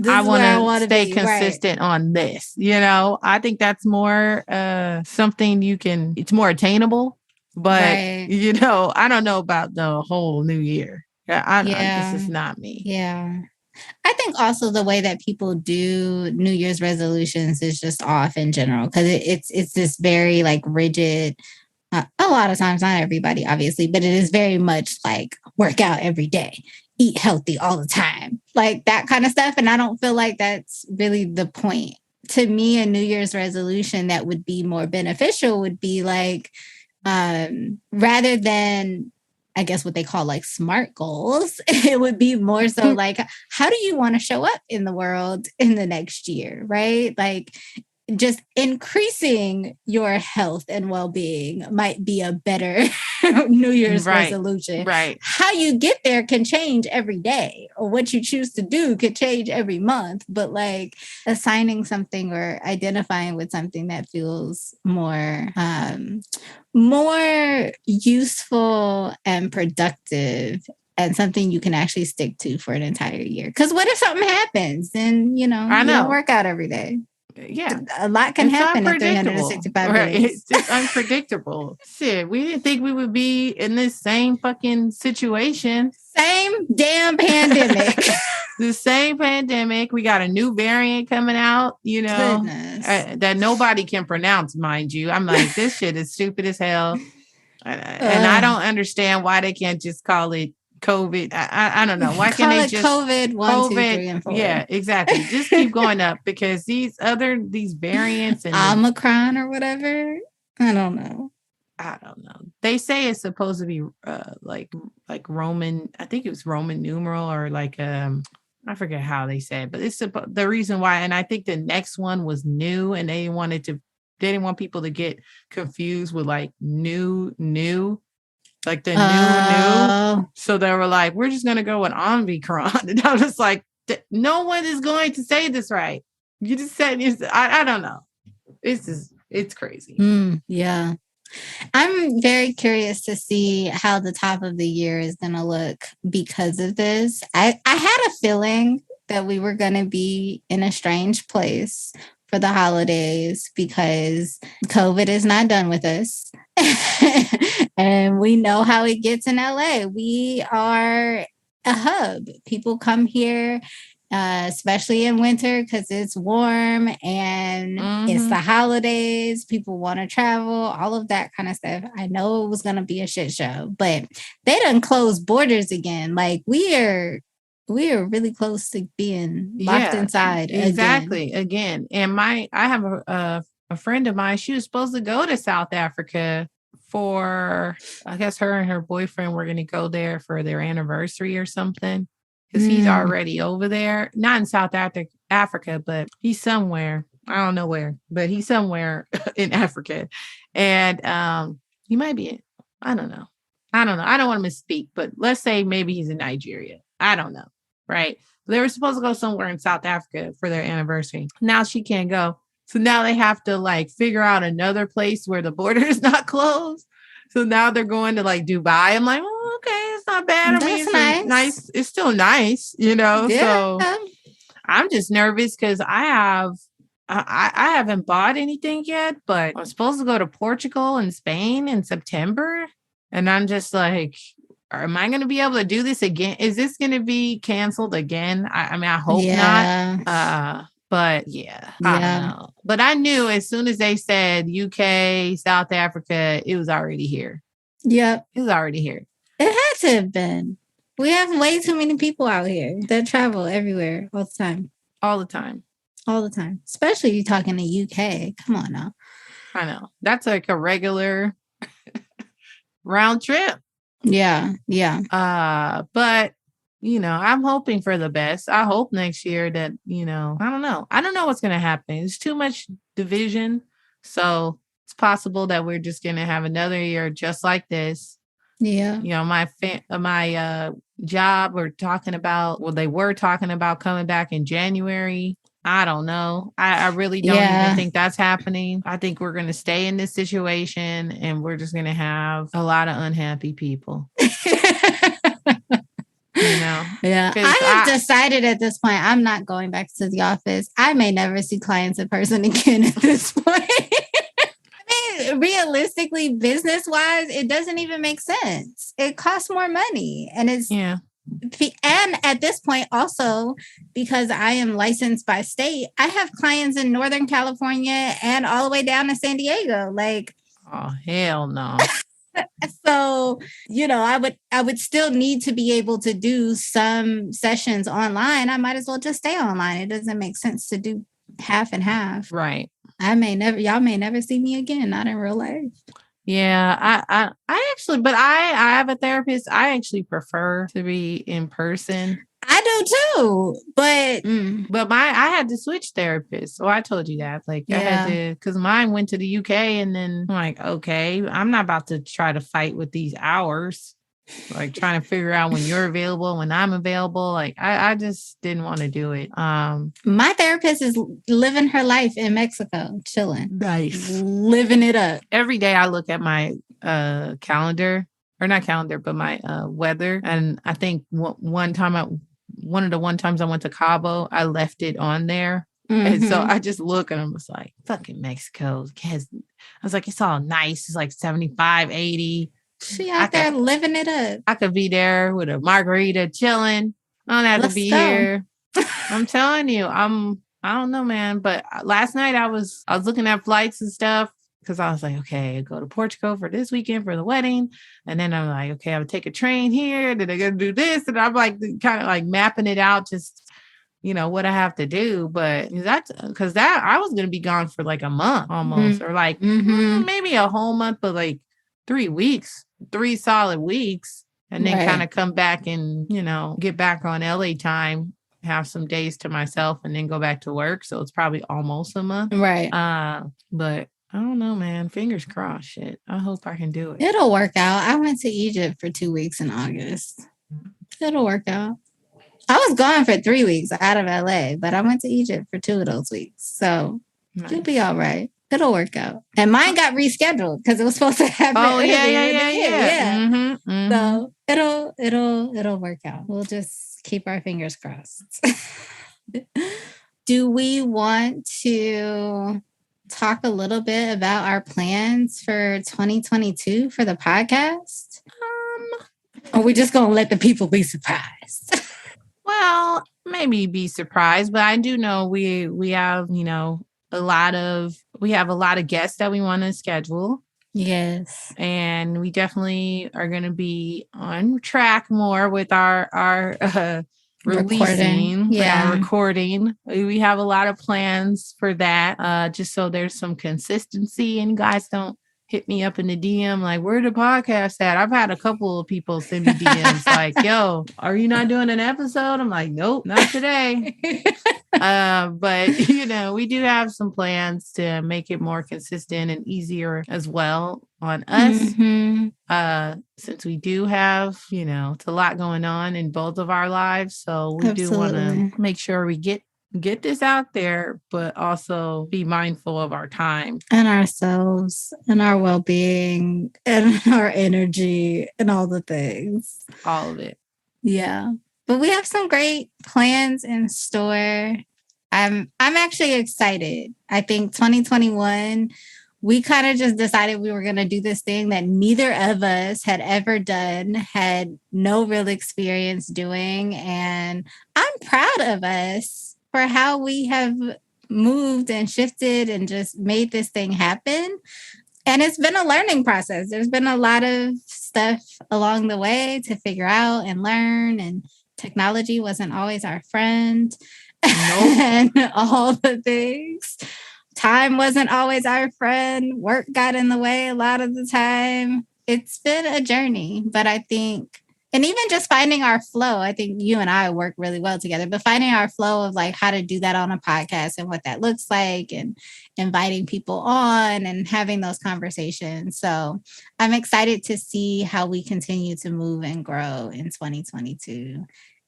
I want to stay consistent on this. I think that's more something it's more attainable. But, I don't know about the whole new year. This is not me. Yeah. I think also the way that people do New Year's resolutions is just off in general, because it's this very like rigid. A lot of times, not everybody, obviously, but it is very much like work out every day, eat healthy all the time, like that kind of stuff. And I don't feel like that's really the point. To me, a New Year's resolution that would be more beneficial would be like, rather than, I guess, what they call like SMART goals, it would be more so like, how do you want to show up in the world in the next year, right? Like, just increasing your health and well-being might be a better New Year's resolution. Right. How you get there can change every day, or what you choose to do could change every month. But like assigning something or identifying with something that feels more useful and productive, and something you can actually stick to for an entire year. Because what if something happens and you don't work out every day? Yeah, a lot can happen in 365 right? days. It's just unpredictable. Shit, we didn't think we would be in this same fucking situation. Same damn pandemic. The same pandemic. We got a new variant coming out, that nobody can pronounce, mind you. I'm like, this shit is stupid as hell. And I don't understand why they can't just call it COVID. I don't know. Why can't they just COVID 1, 2, 3, and 4? Yeah, exactly. Just keep going up, because these variants and Omicron or whatever. I don't know. They say it's supposed to be like Roman. I think it was Roman numeral, or like I forget how they said, but it's the reason why. And I think the next one was new, and they didn't want people to get confused with like new, like the new. So they were like, we're just going to go with Omicron. And I was like, no one is going to say this right. You just said, I don't know. It's crazy. Yeah. I'm very curious to see how the top of the year is going to look because of this. I had a feeling that we were going to be in a strange place for the holidays because COVID is not done with us. And we know how it gets in LA. We are a hub. People come here, especially in winter, because it's warm and it's the holidays. People want to travel, all of that kind of stuff. I know it was going to be a shit show, but they done closed borders again. Like we are really close to being locked inside. Exactly. Again. And I have a friend of mine. She was supposed to go to South Africa for, I guess her and her boyfriend were going to go there for their anniversary or something. Because he's already over there, not in South Africa, but he's somewhere. I don't know where, but he's somewhere in Africa. And he might be, I don't know. I don't want to misspeak, but let's say maybe he's in Nigeria. I don't know. Right. They were supposed to go somewhere in South Africa for their anniversary. Now she can't go. So now they have to like figure out another place where the border is not closed. So now they're going to like Dubai. I'm like, oh, okay, it's not bad. I mean, it's nice. It's still nice, Yeah. So I'm just nervous because I haven't bought anything yet, but I'm supposed to go to Portugal and Spain in September. And I'm just like, am I going to be able to do this again? Is this going to be canceled again? I mean, I hope not. But I don't know. But I knew as soon as they said UK, South Africa, it was already here. Yep. It was already here. It had to have been. We have way too many people out here that travel everywhere all the time. All the time. All the time. Especially you talking the UK. Come on now. I know. That's like a regular round trip. Yeah. But I'm hoping for the best. I hope next year that, I don't know. I don't know what's going to happen. There's too much division. So it's possible that we're just going to have another year just like this. Yeah. My job, they were talking about coming back in January. I don't know. I really don't even think that's happening. I think we're going to stay in this situation and we're just going to have a lot of unhappy people. Yeah. I have decided at this point, I'm not going back to the office. I may never see clients in person again at this point. I mean, realistically, business-wise, it doesn't even make sense. It costs more money. And and at this point, also, because I am licensed by state, I have clients in Northern California and all the way down to San Diego. Like, oh, hell no. So, I would still need to be able to do some sessions online. I might as well just stay online. It doesn't make sense to do half and half. Right. Y'all may never see me again, not in real life. Yeah, I actually, but I have a therapist. I actually prefer to be in person. I I do too, but But I had to switch therapists. So I told you that. Like I had to, because mine went to the UK, and then I'm like, okay, I'm not about to try to fight with these hours. Like trying to figure out when you're available, when I'm available. Like I just didn't want to do it. My therapist is living her life in Mexico, chilling. Nice. Living it up. Every day I look at my calendar, or not calendar, but my weather. And I think one of the times I went to Cabo, I left it on there. And so I just look and I'm just like, fucking Mexico. I was like, it's all nice. It's like 75, 80. She out there living it up. I could be there with a margarita chilling. I don't have to be here. I'm telling you, I don't know, man. But last night I was looking at flights and stuff, because I was like, okay, I go to Portugal for this weekend for the wedding. And then I'm like, okay, I would take a train here. Then I got to do this. And I'm like, kind of like mapping it out, just, what I have to do. But that's because I was going to be gone for like a month almost, or like maybe a whole month, but like 3 weeks, 3 solid weeks. And then kind of come back and, get back on LA time, have some days to myself, and then go back to work. So it's probably almost a month. Right. But I don't know, man. Fingers crossed. Shit. I hope I can do it. It'll work out. I went to Egypt for 2 weeks in August. It'll work out. I was gone for 3 weeks out of LA, but I went to Egypt for 2 of those weeks. So You'll be all right. It'll work out. And mine got rescheduled because it was supposed to happen. Oh, yeah. So it'll work out. We'll just keep our fingers crossed. Do we want to talk a little bit about our plans for 2022 for the podcast? Or are we just going to let the people be surprised? Well, maybe be surprised, but I do know we have, a lot of guests that we want to schedule. Yes. And we definitely are going to be on track more with our releasing, recording. We have a lot of plans for that, just so there's some consistency, and you guys don't hit me up in the DM like, where the podcast at? I've had a couple of people send me DMs like, yo, are you not doing an episode? I'm like, nope, not today. But we do have some plans to make it more consistent and easier as well on us. Since we do have, it's a lot going on in both of our lives. So we do want to make sure we get this out there, but also be mindful of our time and ourselves and our well-being and our energy and all the things. All of it. Yeah. But we have some great plans in store. I'm actually excited. I think 2021, we kind of just decided we were going to do this thing that neither of us had ever done, had no real experience doing. And I'm proud of us for how we have moved and shifted and just made this thing happen. And it's been a learning process. There's been a lot of stuff along the way to figure out and learn. And technology wasn't always our friend. Nope. And all the things. Time wasn't always our friend. Work got in the way a lot of the time. It's been a journey, but I think, and even just finding our flow, I think you and I work really well together, but finding our flow of like how to do that on a podcast and what that looks like, and inviting people on and having those conversations. So I'm excited to see how we continue to move and grow in 2022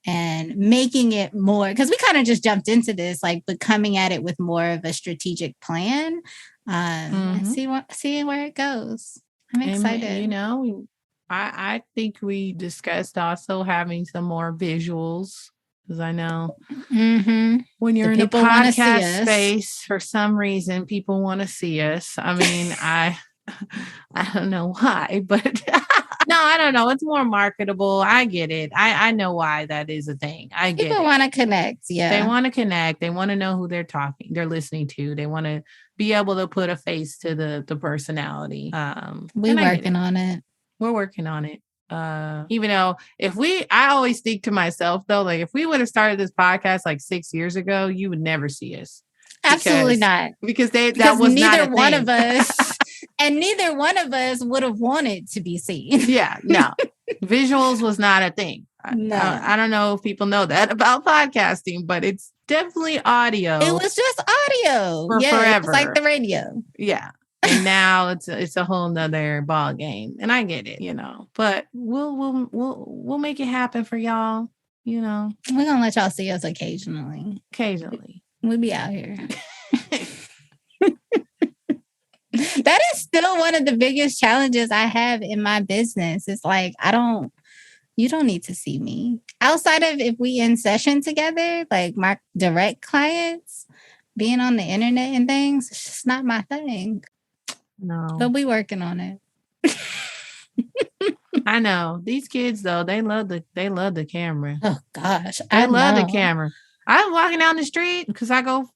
and making it more, because we kind of just jumped into this, like, but coming at it with more of a strategic plan, and see where it goes. I'm excited. And, I think we discussed also having some more visuals, because I know when you're in a podcast space, for some reason, people want to see us. I mean, I don't know why, but no, I don't know. It's more marketable. I get it. I know why that is a thing. I get it. People want to connect. Yeah. They want to connect. They want to know who they're listening to. They want to be able to put a face to the personality. We're working on it. We're working on it. Even though I always think to myself though, like if we would have started this podcast like 6 years ago, you would never see us. Absolutely not. Because that was neither not one of us, and neither one of us would have wanted to be seen. Yeah, no. Visuals was not a thing. No. I don't know if people know that about podcasting, but it's definitely audio. It was just audio for forever. forever. It was like the radio. Yeah. And now it's a whole nother ball game. And I get it, but we'll make it happen for y'all, We're gonna let y'all see us occasionally. We'll be out here. That is still one of the biggest challenges I have in my business. It's like, you don't need to see me. Outside of if we in session together, like my direct clients, being on the internet and things, it's just not my thing. No. But we working on it. I know. These kids though, they love the camera. Oh gosh. I love the camera. I'm walking down the street because I go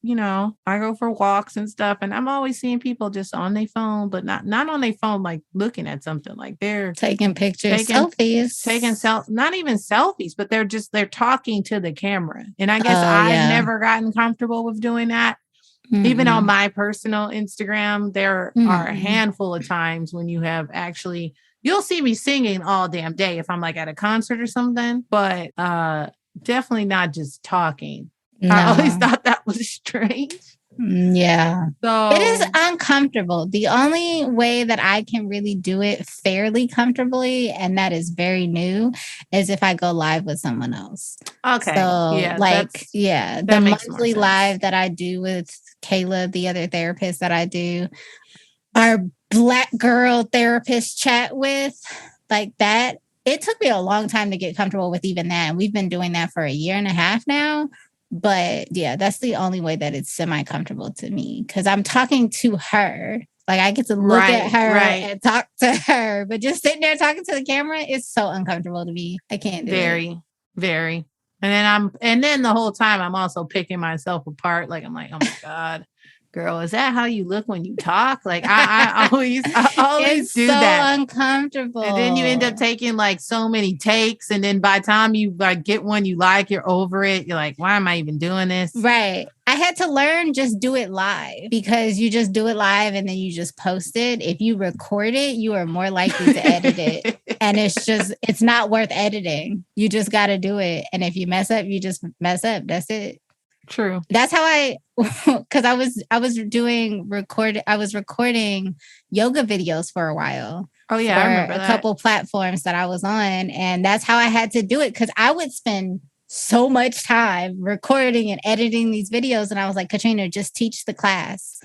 for walks and stuff. And I'm always seeing people just on their phone, but not on their phone, like looking at something, like they're taking pictures, selfies, not even selfies, but they're talking to the camera. And I guess I've never gotten comfortable with doing that. Mm-hmm. Even on my personal Instagram, there are a handful of times when you'll see me singing all damn day if I'm like at a concert or something, but definitely not just talking. No. I always thought that was strange. Yeah. So it is uncomfortable. The only way that I can really do it fairly comfortably, and that is very new, is if I go live with someone else. Okay. So the monthly live that I do with Kayla, the other therapist that I do, our Black girl therapist chat with, like that. It took me a long time to get comfortable with even that. And we've been doing that for 1.5 years now. But yeah, that's the only way that it's semi-comfortable to me, because I'm talking to her. Like I get to look at her and talk to her. But just sitting there talking to the camera is so uncomfortable to me. I can't do it. Very. And then the whole time I'm also picking myself apart. Like I'm like, oh my God. Girl, is that how you look when you talk? Like I always it's do so that. Uncomfortable. And then you end up taking like so many takes, and then by the time you like get one you like, you're over it. You're like, why am I even doing this? Right. I had to learn just do it live, because you just do it live and then you just post it. If you record it, you are more likely to edit it. And it's not worth editing. You just got to do it. And if you mess up, you just mess up. That's it. True. That's how because I was recording yoga videos for a while. Oh yeah, I remember a couple platforms that I was on, and that's how I had to do it, because I would spend so much time recording and editing these videos, and I was like, Katrina, just teach the class.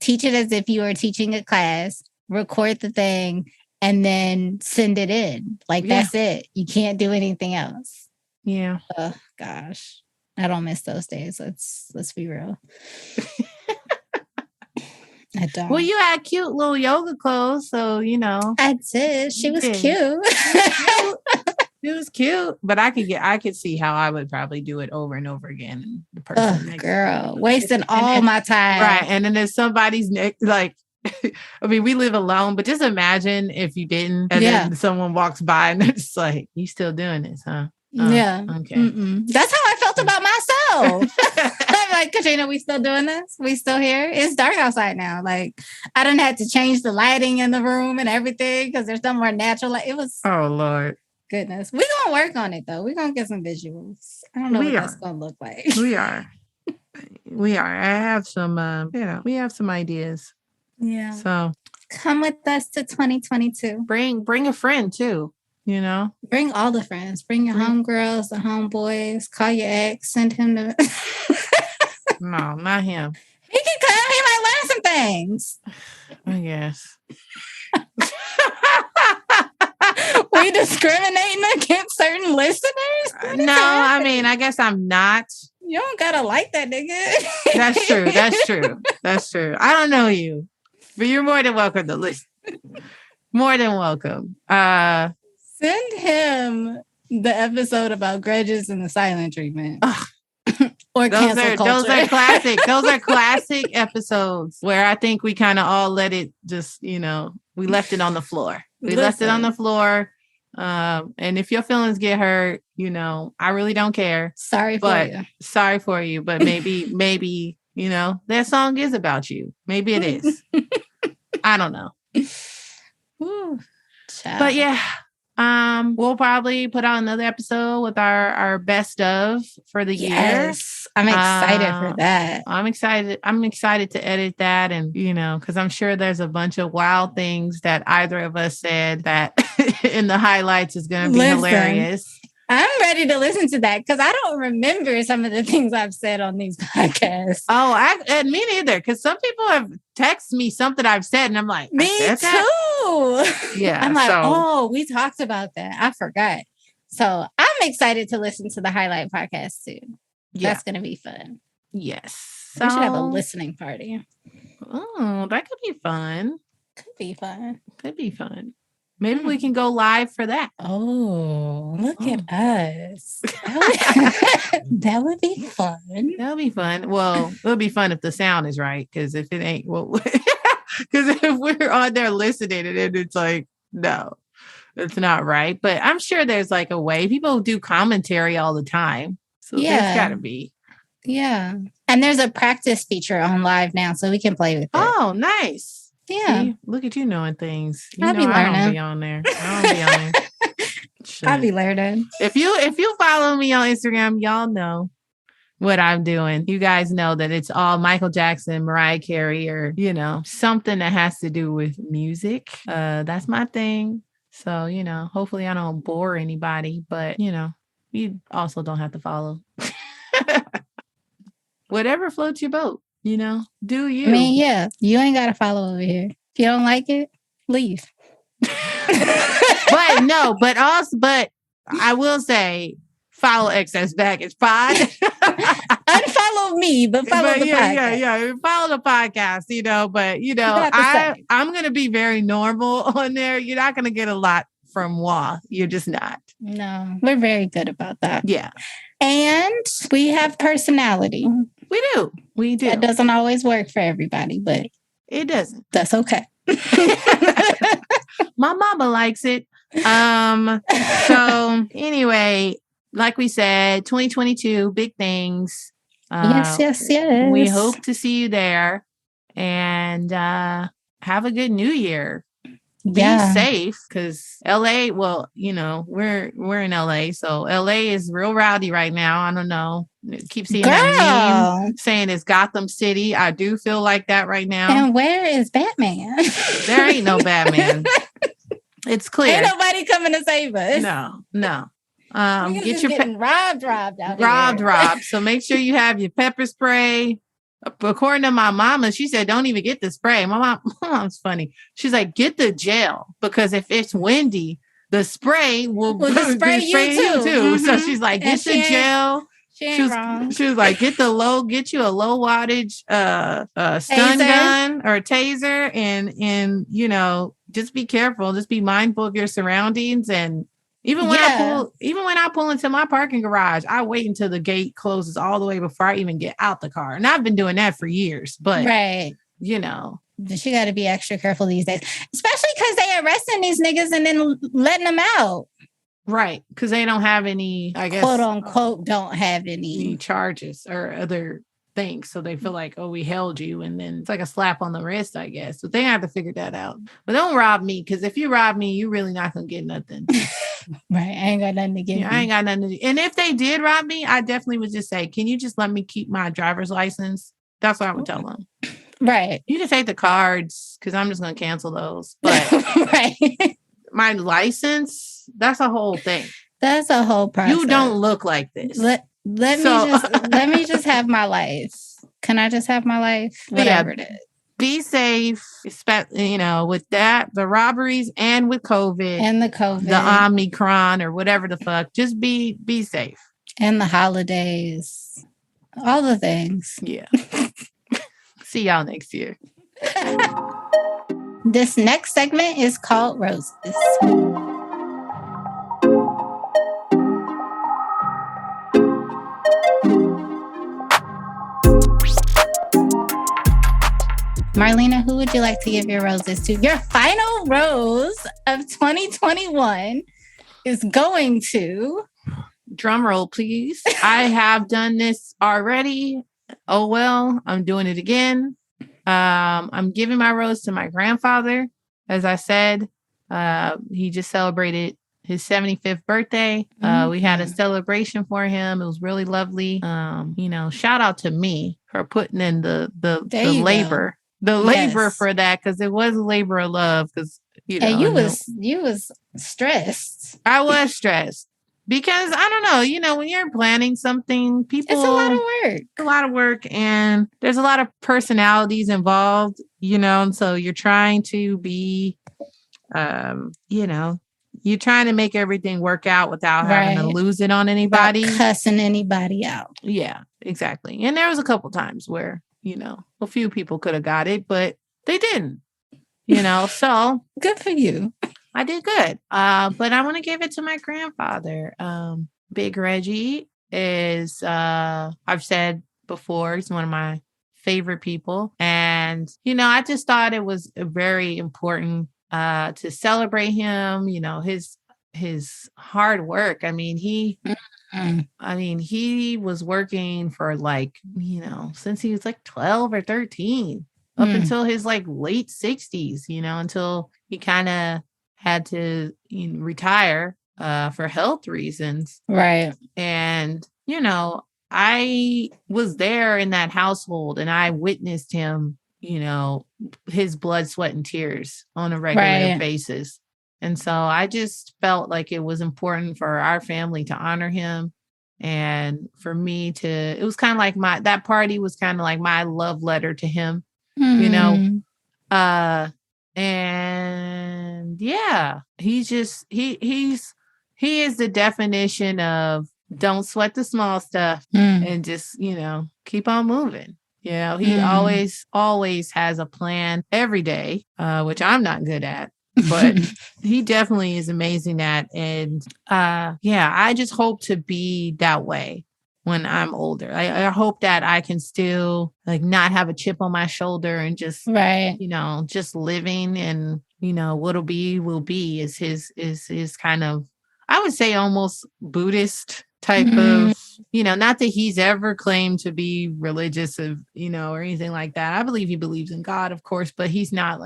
Teach it as if you were teaching a class. Record the thing and then send it in. That's it. You can't do anything else. Yeah. Oh gosh. I don't miss those days. Let's be real. I don't. Well, you had cute little yoga clothes, so I did. She was cute. It was cute, but I could see how I would probably do it over and over again. And the person, wasting all my time. Right, and then there's somebody's neck, like. I mean, we live alone, but just imagine if you didn't, and then someone walks by and they're just like, "You still doing this, huh?" Yeah. Okay. That's how I felt about myself. I'm like, Katrina, we still doing this? We still here? It's dark outside now. Like, I done had to change the lighting in the room and everything because there's some more natural light. It was. Oh Lord. Goodness. We're gonna work on it though. We're gonna get some visuals. I don't know what that's gonna look like. We are. I have some we have some ideas. Yeah. So come with us to 2022. Bring a friend too. Bring all the friends. Bring your homegirls, the homeboys. Call your ex. Send him to. No, not him. He can come. He might learn some things. I guess. We discriminating against certain listeners? No, I mean, I guess I'm not. You don't gotta like that nigga. That's true. I don't know you, but you're more than welcome to listen. More than welcome. Send him the episode about grudges and the silent treatment. Or cancel culture. Those are classic. Those are classic episodes where I think we kind of all let it just, we left it on the floor. Left it on the floor. And if your feelings get hurt, I really don't care. Sorry for you. But maybe, that song is about you. Maybe it is. I don't know. Ooh, but yeah, We'll probably put out another episode with our best of for the year. Yes, I'm excited for that. I'm excited to edit that, and because I'm sure there's a bunch of wild things that either of us said that in the highlights is going to be hilarious. I'm ready to listen to that because I don't remember some of the things I've said on these podcasts. Oh, and me neither. Because some people have texted me something I've said, and I'm like, me too. Yeah, I'm like, oh, we talked about that. I forgot. So I'm excited to listen to the highlight podcast too. Yeah. That's going to be fun. Yes, we should have a listening party. Oh, that could be fun. Could be fun. Maybe we can go live for that. Oh, look at us. That would be fun. That would be fun. Well, it would be fun if the sound is right. Because if it ain't, well, because if we're on there listening and it's like, no, it's not right. But I'm sure there's like a way. People do commentary all the time. So there's got to be. Yeah. And there's a practice feature on live now. So we can play with it. Oh, nice. Yeah. See, look at you knowing things. I'll be learning. I don't be on there. I'll be learning. If you follow me on Instagram, y'all know what I'm doing. You guys know that it's all Michael Jackson, Mariah Carey, or something that has to do with music. That's my thing. So hopefully I don't bore anybody, but you also don't have to follow. Whatever floats your boat. Do you? I mean, yeah, you ain't got to follow over here. If you don't like it, leave. but I will say, follow Excess Baggage Pod. Unfollow me, but follow the podcast. Yeah. Follow the podcast, but I'm going to be very normal on there. You're not going to get a lot from Wah. You're just not. No, we're very good about that. Yeah. And we have personality. We do. That doesn't always work for everybody, but it doesn't. That's okay. My mama likes it. So anyway, like we said, 2022, big things. Yes. We hope to see you there, and have a good new year. Be safe, because LA, well, we're in LA, so LA is real rowdy right now. I don't know. Keep seeing that meme saying it's Gotham City. I do feel like that right now. And where is Batman? There ain't no Batman. It's clear. Ain't nobody coming to save us. No. Get your robbed out robbed. So make sure you have your pepper spray. According to my mama, she said, don't even get the spray. My mom's funny. She's like, get the gel, because if it's windy, the spray will spray you too. Mm-hmm. So she's like, get the gel. She was like, get you a low wattage stun gun or taser, and just be careful. Just be mindful of your surroundings. And even when I pull into my parking garage, I wait until the gate closes all the way before I even get out the car. And I've been doing that for years. But But you got to be extra careful these days, especially because they arresting these niggas and then letting them out. Right. Because they don't have any, I guess, quote unquote, don't have any charges or other things. So they feel like, oh, we held you. And then it's like a slap on the wrist, I guess. But they have to figure that out. But don't rob me, because if you rob me, you're really not going to get nothing. Right. I ain't got nothing to give you. I ain't got nothing to do. And if they did rob me, I definitely would just say, can you just let me keep my driver's license? That's what I would tell them. Right. You can take the cards, because I'm just going to cancel those. But my license, that's a whole thing. That's a whole process. You don't look like this. Let me just have my life. Can I just have my life? Whatever it is. Be safe, with that, the robberies, and with COVID. And the Omicron, or whatever the fuck. Just be safe. And the holidays. All the things. Yeah. See y'all next year. This next segment is called Roses. Marlina, who would you like to give your roses to? Your final rose of 2021 is going to... Drum roll, please. I have done this already. Oh, well, I'm doing it again. I'm giving my rose to my grandfather. As I said, he just celebrated his 75th birthday. We had a celebration for him. It was really lovely. Shout out to me for putting in the labor, labor for that, because it was a labor of love. Because and you was stressed. I was stressed because I don't know. When you're planning something, it's a lot of work, and there's a lot of personalities involved. And so you're trying to be, you're trying to make everything work out without having to lose it on anybody. Without cussing anybody out. Yeah, exactly. And there was a couple times where, a few people could have got it, but they didn't, so. Good for you. I did good. But I want to give it to my grandfather. Big Reggie is, I've said before, he's one of my favorite people. And, I just thought it was very important to celebrate him, his hard work. I mean, he was working for since he was 12 or 13 up until his late 60s, until he kind of had to retire for health reasons. Right. And, I was there in that household and I witnessed him, his blood, sweat, and tears on a regular basis. And so I just felt like it was important for our family to honor him. And for me it was kind of like that party was kind of like my love letter to him, and yeah, he is the definition of don't sweat the small stuff and just, keep on moving. He always has a plan every day, which I'm not good at, but he definitely is amazing at. And I just hope to be that way when I'm older. I hope that I can still not have a chip on my shoulder and just, just living, and, what'll be will be is his kind of, I would say, almost Buddhist type of, not that he's ever claimed to be religious or anything like that. I believe he believes in God, of course, but he's not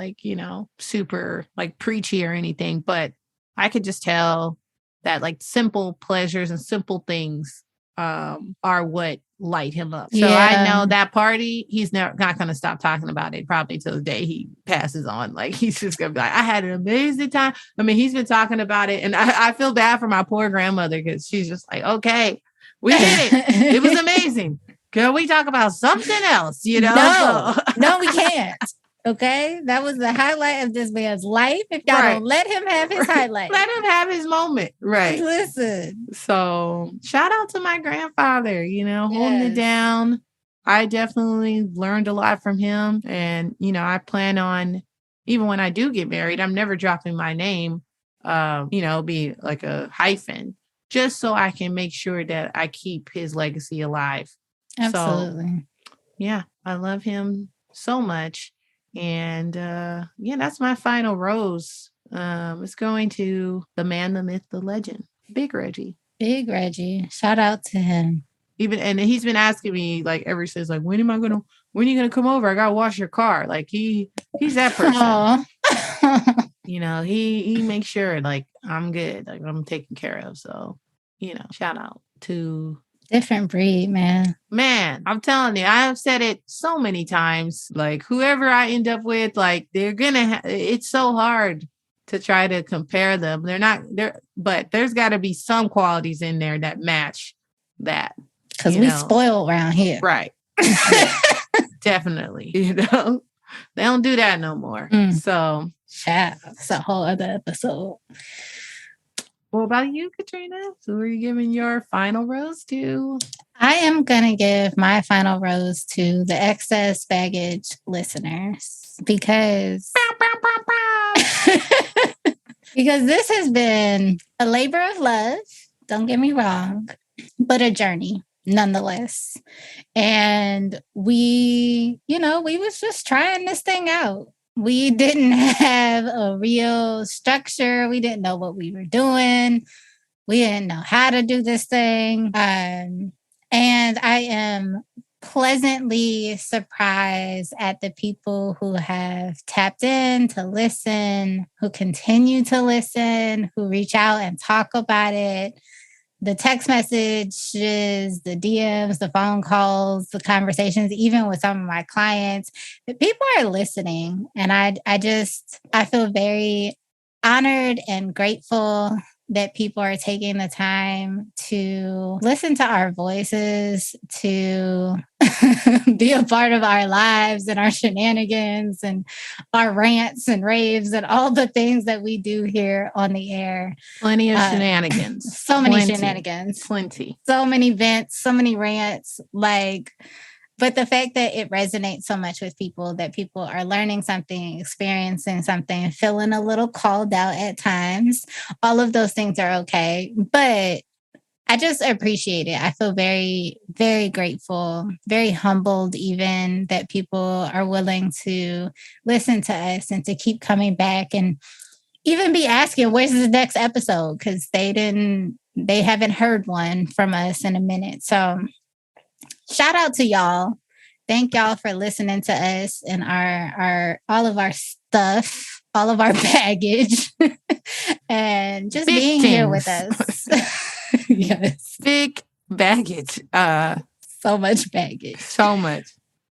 super preachy or anything. But I could just tell that simple pleasures and simple things are what light him up. So I know that party, he's not going to stop talking about it probably till the day he passes on. He's just going to be like, I had an amazing time. I mean, he's been talking about it, and I feel bad for my poor grandmother because she's just like, okay, we did it. It was amazing. Can we talk about something else? No, we can't. Okay, that was the highlight of this man's life. If y'all don't let him have his highlight, let him have his moment. Right. Listen. So shout out to my grandfather, holding it down. I definitely learned a lot from him. And, I plan on, even when I do get married, I'm never dropping my name, be like a hyphen, just so I can make sure that I keep his legacy alive. Absolutely. So, yeah, I love him so much. And that's my final rose. It's going to the man, the myth, the legend, Big Reggie. Big Reggie. Shout out to him. And he's been asking me ever since, when are you gonna come over? I gotta wash your car. He's that person. He makes sure I'm good, I'm taken care of. So, shout out to different breed, man. I'm telling you, I've said it so many times. Whoever I end up with, they're gonna. It's so hard to try to compare them. They're not there, but there's got to be some qualities in there that match that. Because we spoiled around here, right? Yeah, definitely. They don't do that no more. So, yeah, it's a whole other episode. What about you, Katrina? So who are you giving your final rose to? I am going to give my final rose to the excess baggage listeners because because this has been a labor of love. Don't get me wrong, but a journey nonetheless. And we was just trying this thing out. We didn't have a real structure. We didn't know what we were doing. We didn't know how to do this thing. And I am pleasantly surprised at the people who have tapped in to listen, who continue to listen, who reach out and talk about it. The text messages, the DMs, the phone calls, the conversations, even with some of my clients, the people are listening. And I feel very honored and grateful that people are taking the time to listen to our voices, to be a part of our lives and our shenanigans and our rants and raves and all the things that we do here on the air. Plenty of shenanigans. So many shenanigans. Plenty. So many vents, so many rants. But the fact that it resonates so much with people, that people are learning something, experiencing something, feeling a little called out at times, all of those things are okay. But I just appreciate it. I feel very, very grateful, very humbled even that people are willing to listen to us and to keep coming back and even be asking, where's the next episode? Because they haven't heard one from us in a minute. So shout out to y'all. Thank y'all for listening to us and our all of our stuff, all of our baggage, and just Big being things. Here with us. Yes. Big baggage. So much baggage. So much.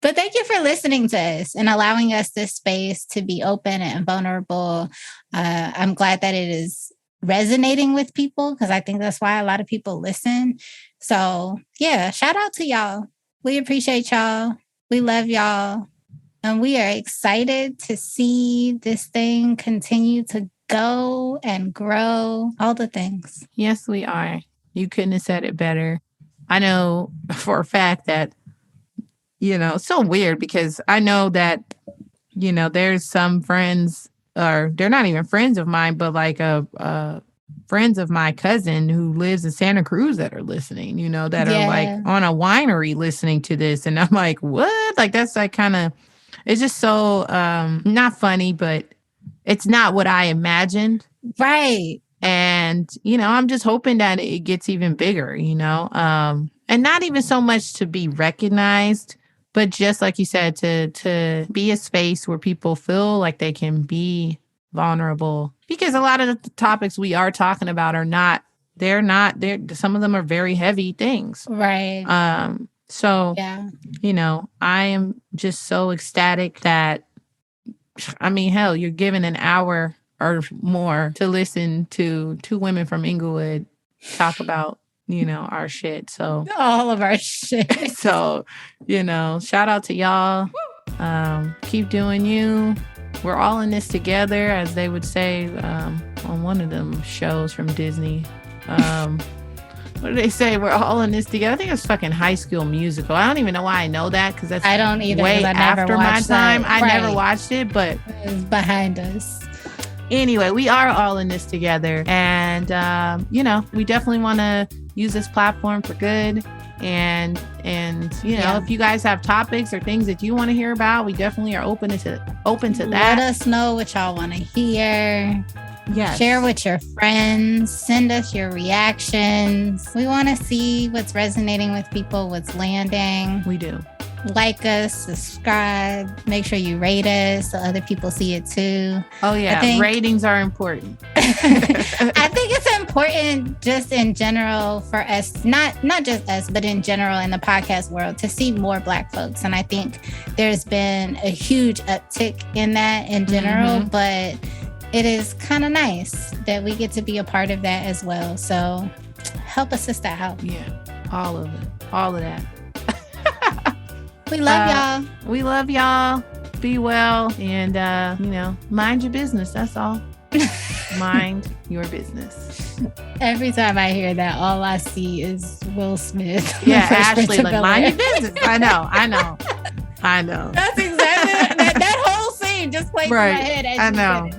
But thank you for listening to us and allowing us this space to be open and vulnerable. I'm glad that it is resonating with people because I think that's why a lot of people listen. So yeah, shout out to y'all. We appreciate y'all. We love y'all. And we are excited to see this thing continue to go and grow, all the things. Yes, we are. You couldn't have said it better. I know for a fact that, it's so weird because I know that, there's some friends, or they're not even friends of mine, but like friends of my cousin who lives in Santa Cruz that are listening, that are like on a winery listening to this. And I'm like, what? Like, that's like kind of, it's just so not funny, but it's not what I imagined. Right. And, I'm just hoping that it gets even bigger, and not even so much to be recognized, but just like you said, to be a space where people feel like they can be vulnerable, because a lot of the topics we are talking about some of them are very heavy things. Right. So, I am just so ecstatic that, hell, you're given an hour or more to listen to two women from Inglewood talk about, our shit. So all of our shit. So, shout out to y'all. Keep doing you. We're all in this together, as they would say on one of them shows from Disney. What do they say? We're all in this together. I think it's fucking High School Musical. I don't even know why I know that, because that's I don't either, way after my time. That. I never watched it, but it's behind us. Anyway, we are all in this together, and we definitely want to use this platform for good. And if you guys have topics or things that you want to hear about, we definitely are open to that. Let us know what y'all want to hear. Yes. Share with your friends. Send us your reactions. We want to see what's resonating with people, what's landing. We do. Like us, subscribe, make sure you rate us so other people see it too. Oh yeah, ratings are important. I think it's important just in general for us, not just us, but in general in the podcast world, to see more Black folks. And I think there's been a huge uptick in that in general, but it is kind of nice that we get to be a part of that as well. So help a sister out. Yeah, all of it, all of that. We love y'all. We love y'all. Be well, and mind your business. That's all. Mind your business. Every time I hear that, all I see is Will Smith. Yeah, Ashley, like, mind your business. I know. That's exactly that whole scene just plays in my head. As I know.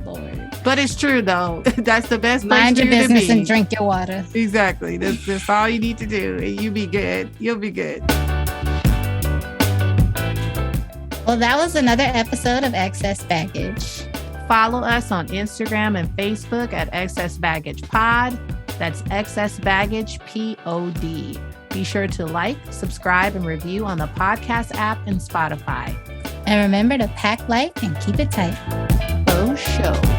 Lord. But it's true though. That's the best place mind your for you business to be. And drink your water. Exactly. That's all you need to do. And you be good. You'll be good. Well, that was another episode of Excess Baggage. Follow us on Instagram and Facebook at Excess Baggage Pod. That's Excess Baggage POD. Be sure to like, subscribe, and review on the podcast app and Spotify. And remember to pack light and keep it tight. Oh, show.